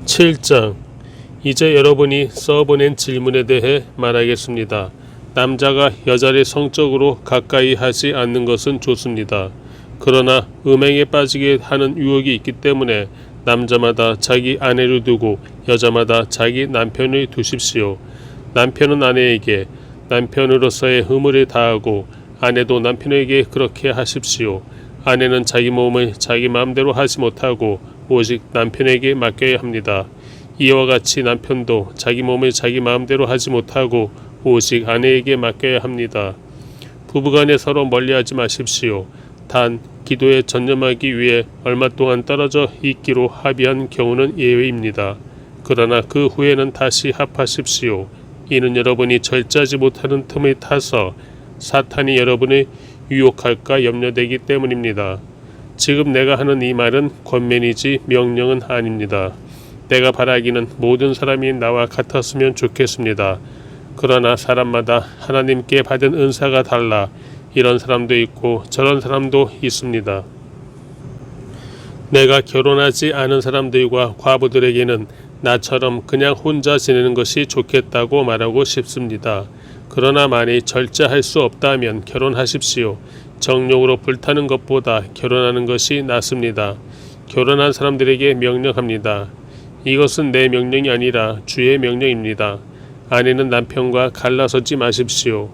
7장. 이제 여러분이 써보낸 질문에 대해 말하겠습니다. 남자가 여자를 성적으로 가까이 하지 않는 것은 좋습니다. 그러나 음행에 빠지게 하는 유혹이 있기 때문에 남자마다 자기 아내를 두고 여자마다 자기 남편을 두십시오. 남편은 아내에게 남편으로서의 의무를 다하고 아내도 남편에게 그렇게 하십시오. 아내는 자기 몸을 자기 마음대로 하지 못하고 오직 남편에게 맡겨야 합니다. 이와 같이 남편도 자기 몸을 자기 마음대로 하지 못하고 오직 아내에게 맡겨야 합니다. 부부간에 서로 멀리하지 마십시오. 단 기도에 전념하기 위해 얼마 동안 떨어져 있기로 합의한 경우는 예외입니다. 그러나 그 후에는 다시 합하십시오. 이는 여러분이 절제하지 못하는 틈을 타서 사탄이 여러분을 유혹할까 염려되기 때문입니다. 지금 내가 하는 이 말은 권면이지 명령은 아닙니다. 내가 바라기는 모든 사람이 나와 같았으면 좋겠습니다. 그러나 사람마다 하나님께 받은 은사가 달라 이런 사람도 있고 저런 사람도 있습니다. 내가 결혼하지 않은 사람들과 과부들에게는 나처럼 그냥 혼자 지내는 것이 좋겠다고 말하고 싶습니다. 그러나 만일 절제할 수 없다면 결혼하십시오. 정욕으로 불타는 것보다 결혼하는 것이 낫습니다. 결혼한 사람들에게 명령합니다. 이것은 내 명령이 아니라 주의 명령입니다. 아내는 남편과 갈라서지 마십시오.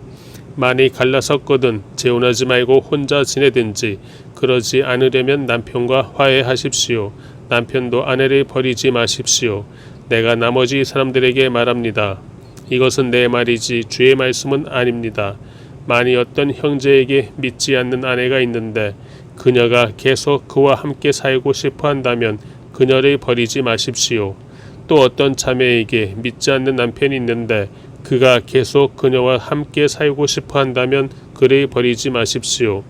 만일 갈라섰거든 재혼하지 말고 혼자 지내든지 그러지 않으려면 남편과 화해하십시오. 남편도 아내를 버리지 마십시오. 내가 나머지 사람들에게 말합니다. 이것은 내 말이지 주의 말씀은 아닙니다. 만일 어떤 형제에게 믿지 않는 아내가 있는데 그녀가 계속 그와 함께 살고 싶어 한다면 그녀를 버리지 마십시오. 또 어떤 자매에게 믿지 않는 남편이 있는데 그가 계속 그녀와 함께 살고 싶어 한다면 그를 버리지 마십시오.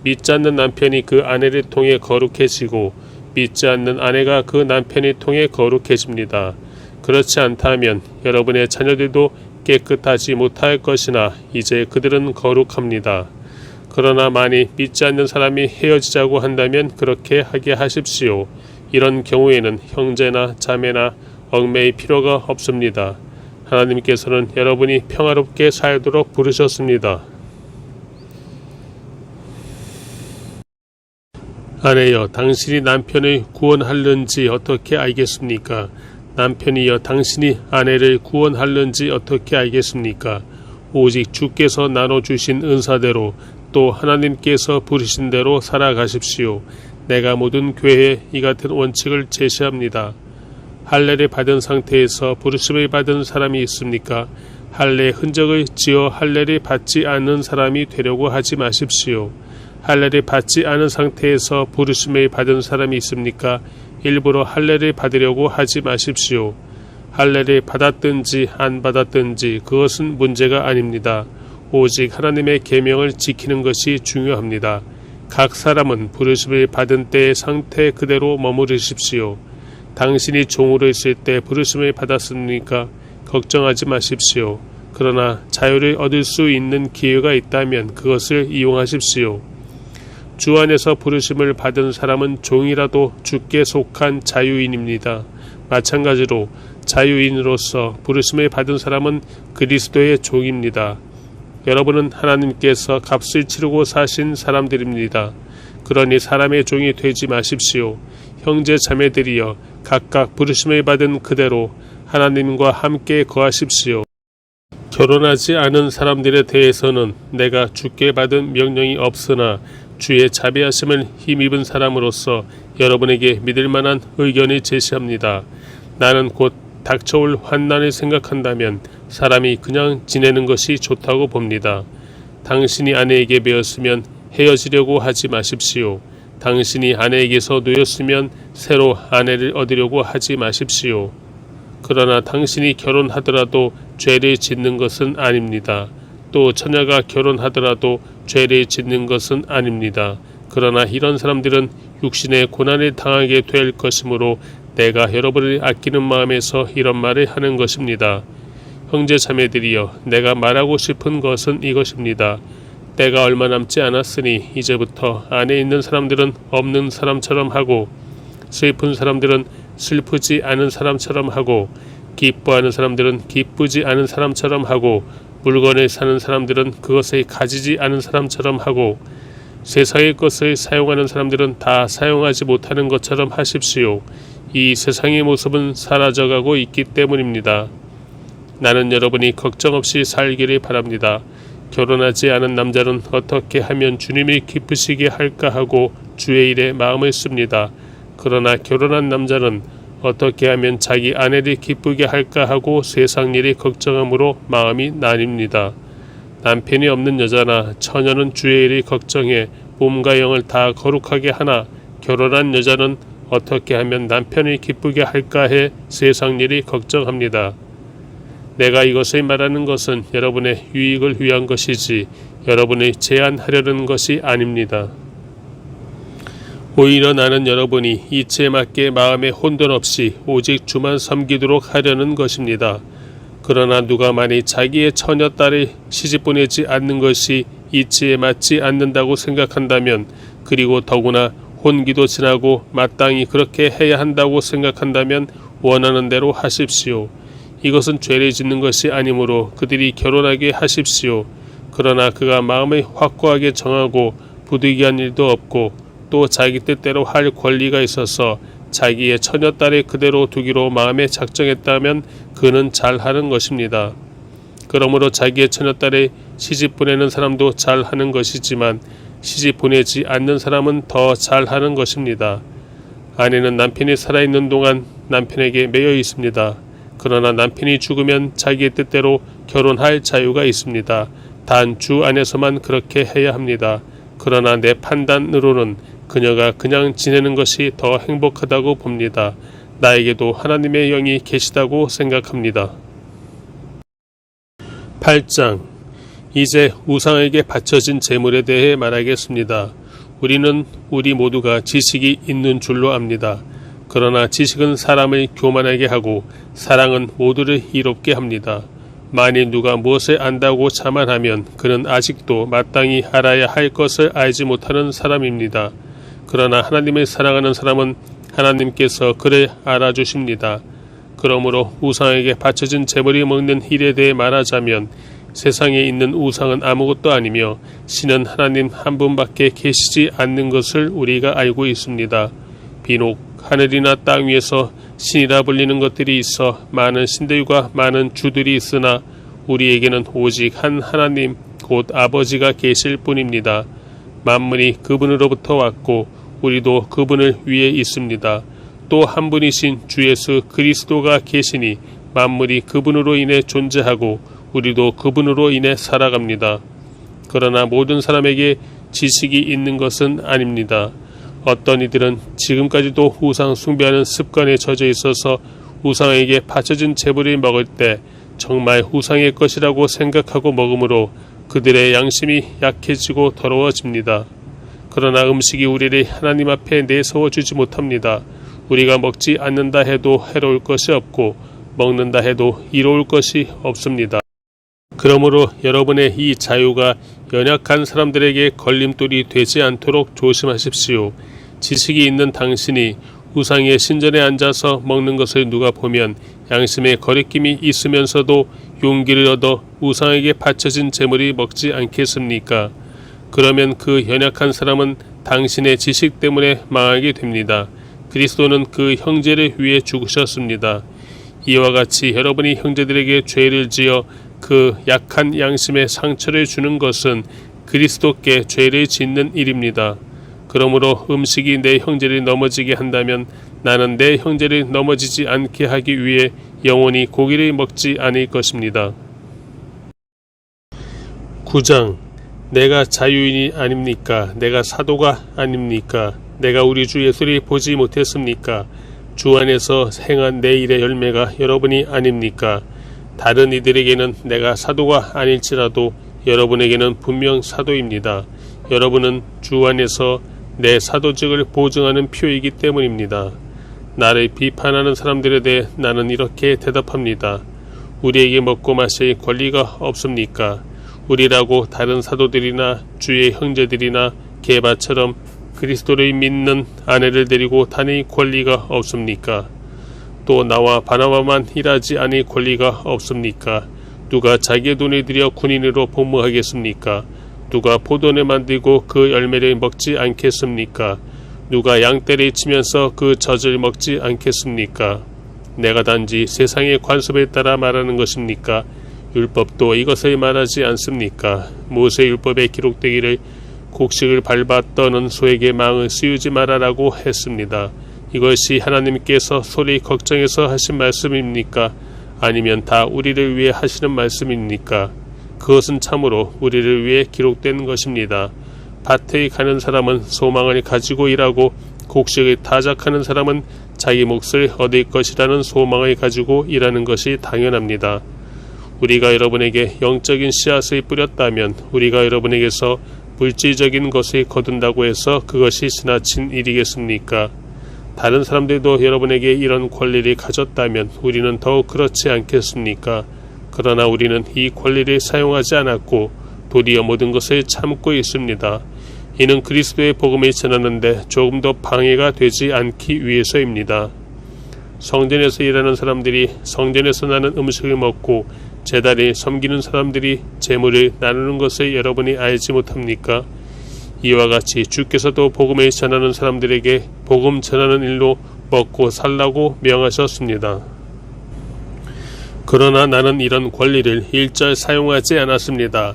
믿지 않는 남편이 그 아내를 통해 거룩해지고 믿지 않는 아내가 그 남편을 통해 거룩해집니다. 그렇지 않다면 여러분의 자녀들도 깨끗하지 못할 것이나 이제 그들은 거룩합니다. 그러나 만일 믿지 않는 사람이 헤어지자고 한다면 그렇게 하게 하십시오. 이런 경우에는 형제나 자매나 얽매일 필요가 없습니다. 하나님께서는 여러분이 평화롭게 살도록 부르셨습니다. 아내여, 당신이 남편을 구원하려는지 어떻게 알겠습니까? 남편이여, 당신이 아내를 구원하려는지 어떻게 알겠습니까? 오직 주께서 나눠주신 은사대로 또 하나님께서 부르신 대로 살아가십시오. 내가 모든 교회에 이 같은 원칙을 제시합니다. 할례를 받은 상태에서 부르심을 받은 사람이 있습니까? 할례의 흔적을 지어 할례를 받지 않는 사람이 되려고 하지 마십시오. 할례를 받지 않은 상태에서 부르심을 받은 사람이 있습니까? 일부러 할례를 받으려고 하지 마십시오. 할례를 받았든지 안 받았든지 그것은 문제가 아닙니다. 오직 하나님의 계명을 지키는 것이 중요합니다. 각 사람은 부르심을 받은 때의 상태 그대로 머무르십시오. 당신이 종으로 있을 때 부르심을 받았습니까? 걱정하지 마십시오. 그러나 자유를 얻을 수 있는 기회가 있다면 그것을 이용하십시오. 주 안에서 부르심을 받은 사람은 종이라도 주께 속한 자유인입니다. 마찬가지로 자유인으로서 부르심을 받은 사람은 그리스도의 종입니다. 여러분은 하나님께서 값을 치르고 사신 사람들입니다. 그러니 사람의 종이 되지 마십시오. 형제 자매들이여, 각각 부르심을 받은 그대로 하나님과 함께 거하십시오. 결혼하지 않은 사람들에 대해서는 내가 주께 받은 명령이 없으나 주의 자비하심을 힘입은 사람으로서 여러분에게 믿을 만한 의견을 제시합니다. 나는 곧 닥쳐올 환난을 생각한다면 사람이 그냥 지내는 것이 좋다고 봅니다. 당신이 아내에게 배웠으면 헤어지려고 하지 마십시오. 당신이 아내에게서 놓였으면 새로 아내를 얻으려고 하지 마십시오. 그러나 당신이 결혼하더라도 죄를 짓는 것은 아닙니다. 또 처녀가 결혼하더라도 죄를 짓는 것은 아닙니다. 그러나 이런 사람들은 육신의 고난을 당하게 될 것이므로 내가 여러분을 아끼는 마음에서 이런 말을 하는 것입니다. 형제 자매들이여, 내가 말하고 싶은 것은 이것입니다. 때가 얼마 남지 않았으니 이제부터 안에 있는 사람들은 없는 사람처럼 하고 슬픈 사람들은 슬프지 않은 사람처럼 하고 기뻐하는 사람들은 기쁘지 않은 사람처럼 하고 물건을 사는 사람들은 그것을 가지지 않은 사람처럼 하고 세상의 것을 사용하는 사람들은 다 사용하지 못하는 것처럼 하십시오. 이 세상의 모습은 사라져가고 있기 때문입니다. 나는 여러분이 걱정 없이 살기를 바랍니다. 결혼하지 않은 남자는 어떻게 하면 주님이 기쁘시게 할까 하고 주의 일에 마음을 씁니다. 그러나 결혼한 남자는 어떻게 하면 자기 아내를 기쁘게 할까 하고 세상 일이 걱정함으로 마음이 나뉩니다. 남편이 없는 여자나 처녀는 주의 일을 걱정해 몸과 영을 다 거룩하게 하나 결혼한 여자는 어떻게 하면 남편을 기쁘게 할까 해 세상 일이 걱정합니다. 내가 이것을 말하는 것은 여러분의 유익을 위한 것이지 여러분을 제한하려는 것이 아닙니다. 오히려 나는 여러분이 이치에 맞게 마음에 혼돈 없이 오직 주만 섬기도록 하려는 것입니다. 그러나 누가 만일 자기의 처녀딸을 시집 보내지 않는 것이 이치에 맞지 않는다고 생각한다면 그리고 더구나 혼기도 지나고 마땅히 그렇게 해야 한다고 생각한다면 원하는 대로 하십시오. 이것은 죄를 짓는 것이 아니므로 그들이 결혼하게 하십시오. 그러나 그가 마음을 확고하게 정하고 부득이한 일도 없고 또 자기 뜻대로 할 권리가 있어서 자기의 처녀딸을 그대로 두기로 마음에 작정했다면 그는 잘하는 것입니다. 그러므로 자기의 처녀딸을 시집 보내는 사람도 잘하는 것이지만 시집 보내지 않는 사람은 더 잘하는 것입니다. 아내는 남편이 살아있는 동안 남편에게 매여 있습니다. 그러나 남편이 죽으면 자기의 뜻대로 결혼할 자유가 있습니다. 단 주 안에서만 그렇게 해야 합니다. 그러나 내 판단으로는 그녀가 그냥 지내는 것이 더 행복하다고 봅니다. 나에게도 하나님의 영이 계시다고 생각합니다. 8장 이제 우상에게 바쳐진 제물에 대해 말하겠습니다. 우리는 우리 모두가 지식이 있는 줄로 압니다. 그러나 지식은 사람을 교만하게 하고 사랑은 모두를 이롭게 합니다. 만일 누가 무엇을 안다고 자만하면 그는 아직도 마땅히 알아야 할 것을 알지 못하는 사람입니다. 그러나 하나님을 사랑하는 사람은 하나님께서 그를 알아주십니다. 그러므로 우상에게 바쳐진 제물이 먹는 일에 대해 말하자면 세상에 있는 우상은 아무것도 아니며 신은 하나님 한 분밖에 계시지 않는 것을 우리가 알고 있습니다. 비록 하늘이나 땅 위에서 신이라 불리는 것들이 있어 많은 신들과 많은 주들이 있으나 우리에게는 오직 한 하나님 곧 아버지가 계실 뿐입니다. 만물이 그분으로부터 왔고 우리도 그분을 위해 있습니다. 또 한 분이신 주 예수 그리스도가 계시니 만물이 그분으로 인해 존재하고 우리도 그분으로 인해 살아갑니다. 그러나 모든 사람에게 지식이 있는 것은 아닙니다. 어떤 이들은 지금까지도 우상 숭배하는 습관에 젖어 있어서 우상에게 바쳐진 제물을 먹을 때 정말 우상의 것이라고 생각하고 먹으므로 그들의 양심이 약해지고 더러워집니다. 그러나 음식이 우리를 하나님 앞에 내세워 주지 못합니다. 우리가 먹지 않는다 해도 해로울 것이 없고 먹는다 해도 이로울 것이 없습니다. 그러므로 여러분의 이 자유가 연약한 사람들에게 걸림돌이 되지 않도록 조심하십시오. 지식이 있는 당신이 우상의 신전에 앉아서 먹는 것을 누가 보면 양심의 거리낌이 있으면서도 용기를 얻어 우상에게 바쳐진 제물이 먹지 않겠습니까? 그러면 그 연약한 사람은 당신의 지식 때문에 망하게 됩니다. 그리스도는 그 형제를 위해 죽으셨습니다. 이와 같이 여러분이 형제들에게 죄를 지어 그 약한 양심에 상처를 주는 것은 그리스도께 죄를 짓는 일입니다. 그러므로 음식이 내 형제를 넘어지게 한다면 나는 내 형제를 넘어지지 않게 하기 위해 영원히 고기를 먹지 않을 것입니다. 9장 내가 자유인이 아닙니까? 내가 사도가 아닙니까? 내가 우리 주 예수를 보지 못했습니까? 주 안에서 행한 내 일의 열매가 여러분이 아닙니까? 다른 이들에게는 내가 사도가 아닐지라도 여러분에게는 분명 사도입니다. 여러분은 주 안에서 내 사도직을 보증하는 표이기 때문입니다. 나를 비판하는 사람들에 대해 나는 이렇게 대답합니다. 우리에게 먹고 마실 권리가 없습니까? 우리라고 다른 사도들이나 주의 형제들이나 게바처럼 그리스도를 믿는 아내를 데리고 다닐 권리가 없습니까? 또 나와 바나바만 일하지 않을 권리가 없습니까? 누가 자기의 돈을 들여 군인으로 복무하겠습니까? 누가 포도를 만들고 그 열매를 먹지 않겠습니까? 누가 양떼를 치면서 그 젖을 먹지 않겠습니까? 내가 단지 세상의 관습에 따라 말하는 것입니까? 율법도 이것을 말하지 않습니까? 모세 율법에 기록되기를 곡식을 밟아 떠는 소에게 망을 씌우지 말아라고 했습니다. 이것이 하나님께서 소리 걱정해서 하신 말씀입니까? 아니면 다 우리를 위해 하시는 말씀입니까? 그것은 참으로 우리를 위해 기록된 것입니다. 밭에 가는 사람은 소망을 가지고 일하고 곡식을 타작하는 사람은 자기 몫을 얻을 것이라는 소망을 가지고 일하는 것이 당연합니다. 우리가 여러분에게 영적인 씨앗을 뿌렸다면 우리가 여러분에게서 물질적인 것을 거둔다고 해서 그것이 지나친 일이겠습니까? 다른 사람들도 여러분에게 이런 권리를 가졌다면 우리는 더욱 그렇지 않겠습니까? 그러나 우리는 이 권리를 사용하지 않았고 도리어 모든 것을 참고 있습니다. 이는 그리스도의 복음을 전하는데 조금 더 방해가 되지 않기 위해서입니다. 성전에서 일하는 사람들이 성전에서 나는 음식을 먹고 제단을 섬기는 사람들이 재물을 나누는 것을 여러분이 알지 못합니까? 이와 같이 주께서도 복음을 전하는 사람들에게 복음 전하는 일로 먹고 살라고 명하셨습니다. 그러나 나는 이런 권리를 일절 사용하지 않았습니다.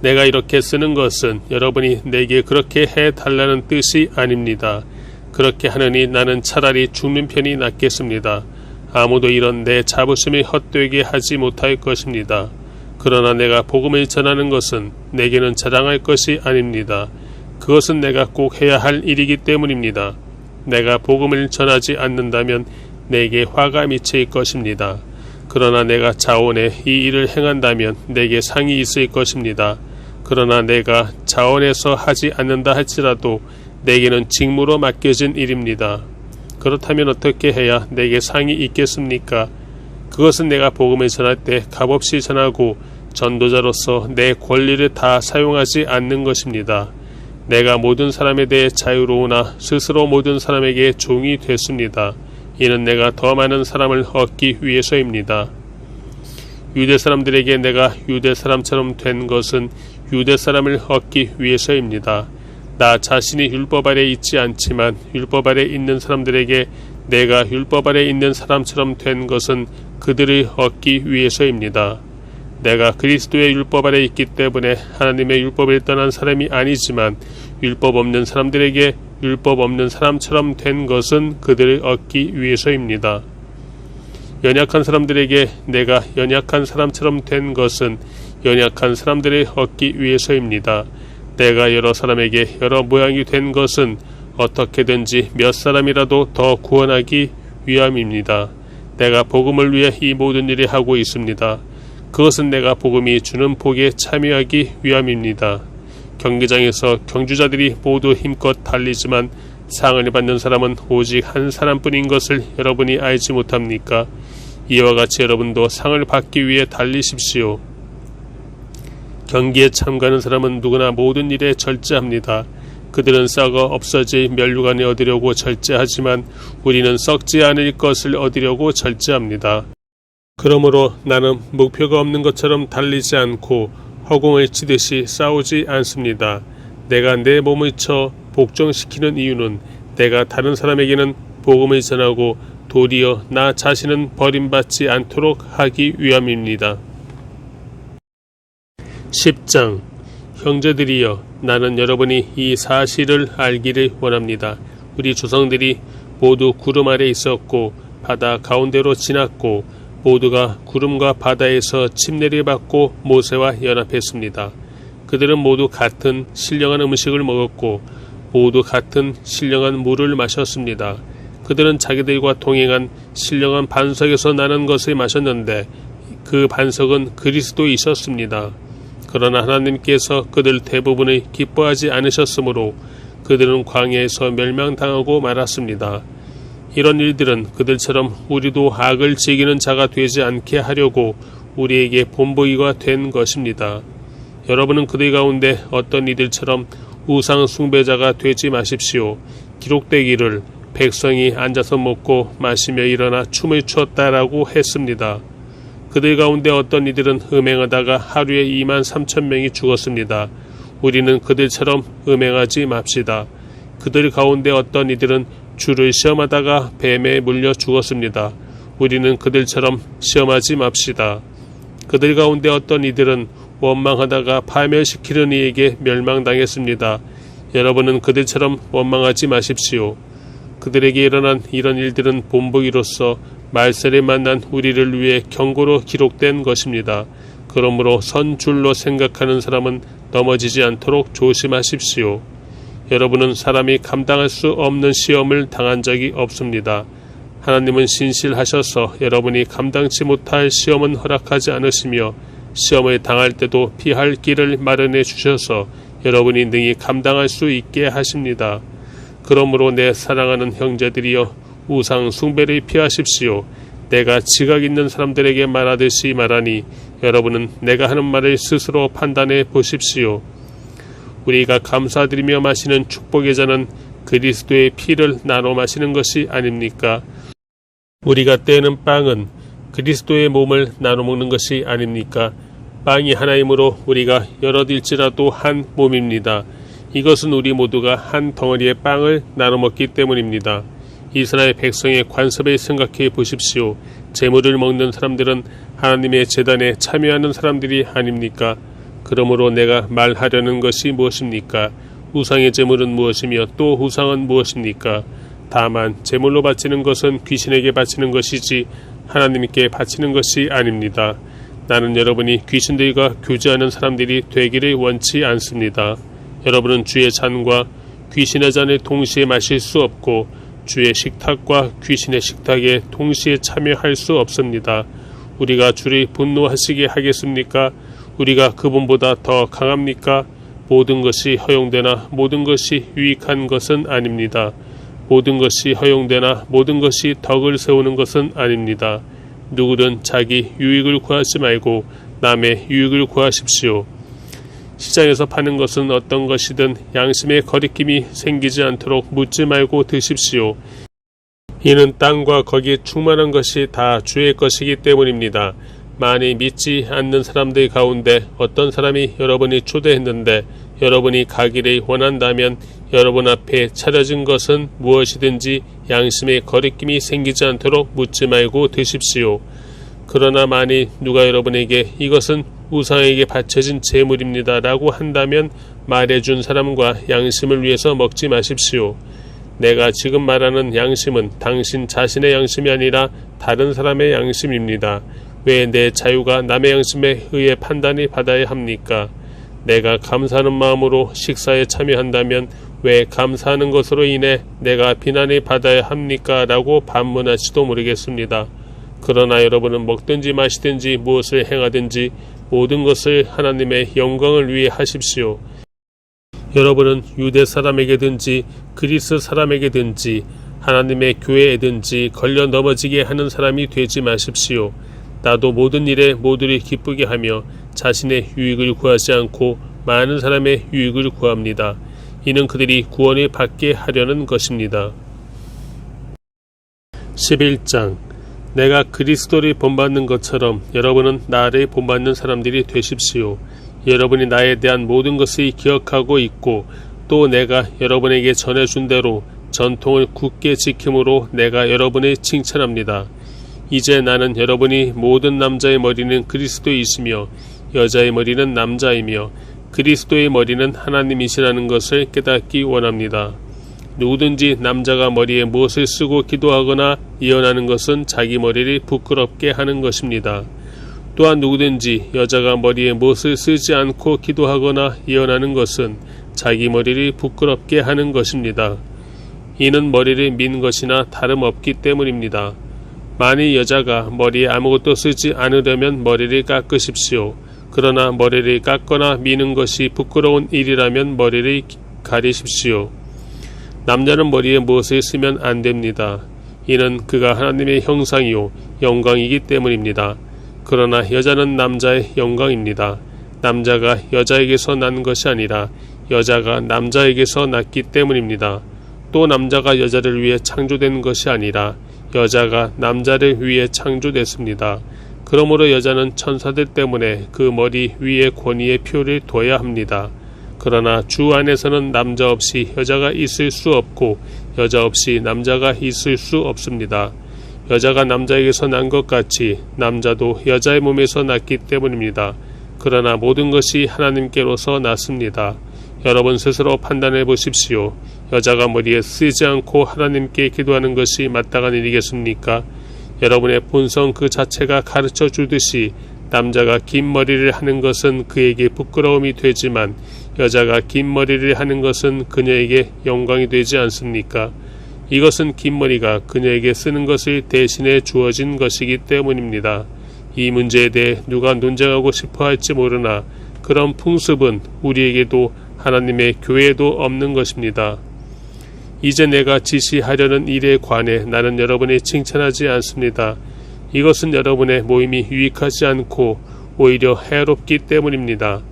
내가 이렇게 쓰는 것은 여러분이 내게 그렇게 해달라는 뜻이 아닙니다. 그렇게 하느니 나는 차라리 죽는 편이 낫겠습니다. 아무도 이런 내 자부심을 헛되게 하지 못할 것입니다. 그러나 내가 복음을 전하는 것은 내게는 자랑할 것이 아닙니다. 그것은 내가 꼭 해야 할 일이기 때문입니다. 내가 복음을 전하지 않는다면 내게 화가 미칠 것입니다. 그러나 내가 자원해 이 일을 행한다면 내게 상이 있을 것입니다. 그러나 내가 자원해서 하지 않는다 할지라도 내게는 직무로 맡겨진 일입니다. 그렇다면 어떻게 해야 내게 상이 있겠습니까? 그것은 내가 복음을 전할 때 값없이 전하고 전도자로서 내 권리를 다 사용하지 않는 것입니다. 내가 모든 사람에 대해 자유로우나 스스로 모든 사람에게 종이 됐습니다. 이는 내가 더 많은 사람을 얻기 위해서입니다. 유대 사람들에게 내가 유대 사람처럼 된 것은 유대 사람을 얻기 위해서입니다. 나 자신이 율법 아래 있지 않지만 율법 아래 있는 사람들에게 내가 율법 아래 있는 사람처럼 된 것은 그들을 얻기 위해서입니다. 내가 그리스도의 율법 아래 있기 때문에 하나님의 율법을 떠난 사람이 아니지만 율법 없는 사람들에게 율법 없는 사람처럼 된 것은 그들을 얻기 위해서입니다. 연약한 사람들에게 내가 연약한 사람처럼 된 것은 연약한 사람들을 얻기 위해서입니다. 내가 여러 사람에게 여러 모양이 된 것은 어떻게든지 몇 사람이라도 더 구원하기 위함입니다. 내가 복음을 위해 이 모든 일을 하고 있습니다. 그것은 내가 복음이 주는 복에 참여하기 위함입니다. 경기장에서 경주자들이 모두 힘껏 달리지만 상을 받는 사람은 오직 한 사람뿐인 것을 여러분이 알지 못합니까? 이와 같이 여러분도 상을 받기 위해 달리십시오. 경기에 참가하는 사람은 누구나 모든 일에 절제합니다. 그들은 썩어 없어질 면류관을 얻으려고 절제하지만 우리는 썩지 않을 것을 얻으려고 절제합니다. 그러므로 나는 목표가 없는 것처럼 달리지 않고 허공을 치듯이 싸우지 않습니다. 내가 내 몸을 쳐 복종시키는 이유는 내가 다른 사람에게는 복음을 전하고 도리어 나 자신은 버림받지 않도록 하기 위함입니다. 10장 형제들이여, 나는 여러분이 이 사실을 알기를 원합니다. 우리 조상들이 모두 구름 아래 있었고 바다 가운데로 지났고 모두가 구름과 바다에서 침례를 받고 모세와 연합했습니다. 그들은 모두 같은 신령한 음식을 먹었고 모두 같은 신령한 물을 마셨습니다. 그들은 자기들과 동행한 신령한 반석에서 나는 것을 마셨는데 그 반석은 그리스도이셨습니다. 그러나 하나님께서 그들 대부분을 기뻐하지 않으셨으므로 그들은 광야에서 멸망당하고 말았습니다. 이런 일들은 그들처럼 우리도 악을 즐기는 자가 되지 않게 하려고 우리에게 본보기가 된 것입니다. 여러분은 그들 가운데 어떤 이들처럼 우상 숭배자가 되지 마십시오. 기록되기를 백성이 앉아서 먹고 마시며 일어나 춤을 추었다라고 했습니다. 그들 가운데 어떤 이들은 음행하다가 하루에 23,000명이 죽었습니다. 우리는 그들처럼 음행하지 맙시다. 그들 가운데 어떤 이들은 주를 시험하다가 뱀에 물려 죽었습니다. 우리는 그들처럼 시험하지 맙시다. 그들 가운데 어떤 이들은 원망하다가 파멸시키는 이에게 멸망당했습니다. 여러분은 그들처럼 원망하지 마십시오. 그들에게 일어난 이런 일들은 본보기로서 말세를 만난 우리를 위해 경고로 기록된 것입니다. 그러므로 선 줄로 생각하는 사람은 넘어지지 않도록 조심하십시오. 여러분은 사람이 감당할 수 없는 시험을 당한 적이 없습니다. 하나님은 신실하셔서 여러분이 감당치 못할 시험은 허락하지 않으시며 시험을 당할 때도 피할 길을 마련해 주셔서 여러분이 능히 감당할 수 있게 하십니다. 그러므로 내 사랑하는 형제들이여 우상 숭배를 피하십시오. 내가 지각 있는 사람들에게 말하듯이 말하니 여러분은 내가 하는 말을 스스로 판단해 보십시오. 우리가 감사드리며 마시는 축복의 잔은 그리스도의 피를 나눠 마시는 것이 아닙니까? 우리가 떼는 빵은 그리스도의 몸을 나눠 먹는 것이 아닙니까? 빵이 하나이므로 우리가 여럿일지라도 한 몸입니다. 이것은 우리 모두가 한 덩어리의 빵을 나눠 먹기 때문입니다. 이스라엘 백성의 관습을 생각해 보십시오. 제물을 먹는 사람들은 하나님의 제단에 참여하는 사람들이 아닙니까? 그러므로 내가 말하려는 것이 무엇입니까? 우상의 제물은 무엇이며 또 우상은 무엇입니까? 다만 제물로 바치는 것은 귀신에게 바치는 것이지 하나님께 바치는 것이 아닙니다. 나는 여러분이 귀신들과 교제하는 사람들이 되기를 원치 않습니다. 여러분은 주의 잔과 귀신의 잔을 동시에 마실 수 없고 주의 식탁과 귀신의 식탁에 동시에 참여할 수 없습니다. 우리가 주를 분노하시게 하겠습니까? 우리가 그분보다 더 강합니까? 모든 것이 허용되나 모든 것이 유익한 것은 아닙니다. 모든 것이 허용되나 모든 것이 덕을 세우는 것은 아닙니다. 누구든 자기 유익을 구하지 말고 남의 유익을 구하십시오. 시장에서 파는 것은 어떤 것이든 양심의 거리낌이 생기지 않도록 묻지 말고 드십시오. 이는 땅과 거기에 충만한 것이 다 주의 것이기 때문입니다. 많이 믿지 않는 사람들 가운데 어떤 사람이 여러분이 초대했는데 여러분이 가기를 원한다면 여러분 앞에 차려진 것은 무엇이든지 양심의 거리낌이 생기지 않도록 묻지 말고 드십시오. 그러나 만일 누가 여러분에게 이것은 우상에게 바쳐진 제물입니다 라고 한다면 말해준 사람과 양심을 위해서 먹지 마십시오. 내가 지금 말하는 양심은 당신 자신의 양심이 아니라 다른 사람의 양심입니다. 왜 내 자유가 남의 양심에 의해 판단이 받아야 합니까? 내가 감사하는 마음으로 식사에 참여한다면 왜 감사하는 것으로 인해 내가 비난을 받아야 합니까? 라고 반문할지도 모르겠습니다. 그러나 여러분은 먹든지 마시든지 무엇을 행하든지 모든 것을 하나님의 영광을 위해 하십시오. 여러분은 유대 사람에게든지 그리스 사람에게든지 하나님의 교회에든지 걸려 넘어지게 하는 사람이 되지 마십시오. 나도 모든 일에 모두를 기쁘게 하며 자신의 유익을 구하지 않고 많은 사람의 유익을 구합니다. 이는 그들이 구원을 받게 하려는 것입니다. 11장 내가 그리스도를 본받는 것처럼 여러분은 나를 본받는 사람들이 되십시오. 여러분이 나에 대한 모든 것을 기억하고 있고 또 내가 여러분에게 전해준 대로 전통을 굳게 지킴으로 내가 여러분을 칭찬합니다. 이제 나는 여러분이 모든 남자의 머리는 그리스도이시며 여자의 머리는 남자이며 그리스도의 머리는 하나님이시라는 것을 깨닫기 원합니다. 누구든지 남자가 머리에 무엇을 쓰고 기도하거나 예언하는 것은 자기 머리를 부끄럽게 하는 것입니다. 또한 누구든지 여자가 머리에 무엇을 쓰지 않고 기도하거나 예언하는 것은 자기 머리를 부끄럽게 하는 것입니다. 이는 머리를 민 것이나 다름없기 때문입니다. 만일 여자가 머리에 아무것도 쓰지 않으려면 머리를 깎으십시오. 그러나 머리를 깎거나 미는 것이 부끄러운 일이라면 머리를 가리십시오. 남자는 머리에 무엇을 쓰면 안 됩니다. 이는 그가 하나님의 형상이요 영광이기 때문입니다. 그러나 여자는 남자의 영광입니다. 남자가 여자에게서 난 것이 아니라 여자가 남자에게서 났기 때문입니다. 또 남자가 여자를 위해 창조된 것이 아니라 여자가 남자를 위해 창조됐습니다. 그러므로 여자는 천사들 때문에 그 머리 위에 권위의 표를 둬야 합니다. 그러나 주 안에서는 남자 없이 여자가 있을 수 없고 여자 없이 남자가 있을 수 없습니다. 여자가 남자에게서 난 것 같이 남자도 여자의 몸에서 났기 때문입니다. 그러나 모든 것이 하나님께로서 났습니다. 여러분 스스로 판단해 보십시오. 여자가 머리에 쓰지 않고 하나님께 기도하는 것이 마땅한 일이겠습니까? 여러분의 본성 그 자체가 가르쳐 주듯이 남자가 긴 머리를 하는 것은 그에게 부끄러움이 되지만 여자가 긴 머리를 하는 것은 그녀에게 영광이 되지 않습니까? 이것은 긴 머리가 그녀에게 쓰는 것을 대신해 주어진 것이기 때문입니다. 이 문제에 대해 누가 논쟁하고 싶어 할지 모르나 그런 풍습은 우리에게도 하나님의 교회에도 없는 것입니다. 이제 내가 지시하려는 일에 관해 나는 여러분을 칭찬하지 않습니다. 이것은 여러분의 모임이 유익하지 않고 오히려 해롭기 때문입니다.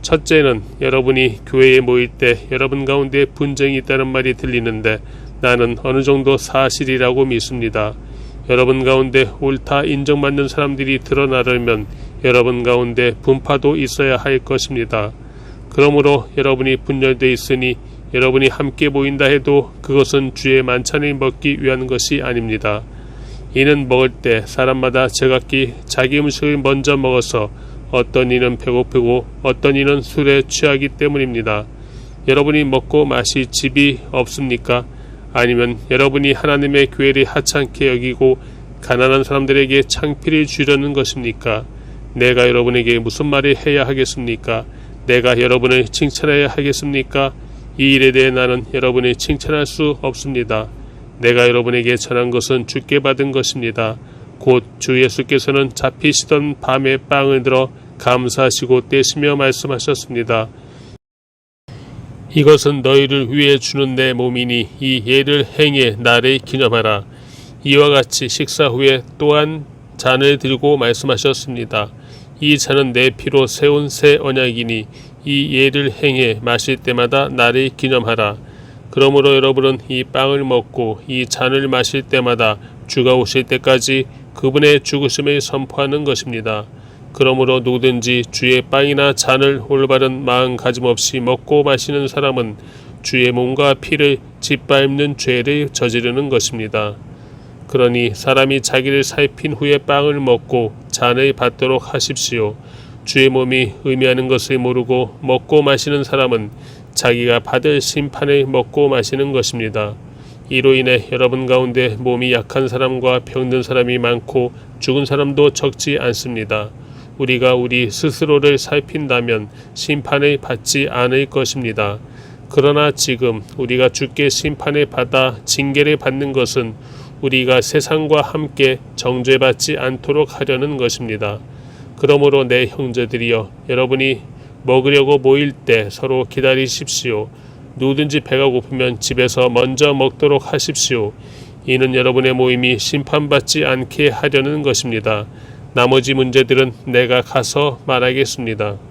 첫째는 여러분이 교회에 모일 때 여러분 가운데 분쟁이 있다는 말이 들리는데 나는 어느 정도 사실이라고 믿습니다. 여러분 가운데 옳다 인정받는 사람들이 드러나려면 여러분 가운데 분파도 있어야 할 것입니다. 그러므로 여러분이 분열되어 있으니 여러분이 함께 모인다 해도 그것은 주의 만찬을 먹기 위한 것이 아닙니다. 이는 먹을 때 사람마다 제각기 자기 음식을 먼저 먹어서 어떤 이는 배고프고 어떤 이는 술에 취하기 때문입니다. 여러분이 먹고 마실 집이 없습니까? 아니면 여러분이 하나님의 교회를 하찮게 여기고 가난한 사람들에게 창피를 주려는 것입니까? 내가 여러분에게 무슨 말을 해야 하겠습니까? 내가 여러분을 칭찬해야 하겠습니까? 이 일에 대해 나는 여러분을 칭찬할 수 없습니다. 내가 여러분에게 전한 것은 주께 받은 것입니다. 곧 주 예수께서는 잡히시던 밤에 빵을 들어 감사하시고 떼시며 말씀하셨습니다. 이것은 너희를 위해 주는 내 몸이니 이 예를 행해 나를 기념하라. 이와 같이 식사 후에 또한 잔을 들고 말씀하셨습니다. 이 잔은 내 피로 세운 새 언약이니 이 예를 행해 마실 때마다 나를 기념하라. 그러므로 여러분은 이 빵을 먹고 이 잔을 마실 때마다 주가 오실 때까지 그분의 죽으심을 선포하는 것입니다. 그러므로 누구든지 주의 빵이나 잔을 올바른 마음가짐 없이 먹고 마시는 사람은 주의 몸과 피를 짓밟는 죄를 저지르는 것입니다. 그러니 사람이 자기를 살핀 후에 빵을 먹고 잔을 받도록 하십시오. 주의 몸이 의미하는 것을 모르고 먹고 마시는 사람은 자기가 받을 심판을 먹고 마시는 것입니다. 이로 인해 여러분 가운데 몸이 약한 사람과 병든 사람이 많고 죽은 사람도 적지 않습니다. 우리가 우리 스스로를 살핀다면 심판을 받지 않을 것입니다. 그러나 지금 우리가 주께 심판을 받아 징계를 받는 것은 우리가 세상과 함께 정죄받지 않도록 하려는 것입니다. 그러므로 내 형제들이여, 여러분이 먹으려고 모일 때 서로 기다리십시오. 누구든지 배가 고프면 집에서 먼저 먹도록 하십시오. 이는 여러분의 모임이 심판받지 않게 하려는 것입니다. 나머지 문제들은 내가 가서 말하겠습니다.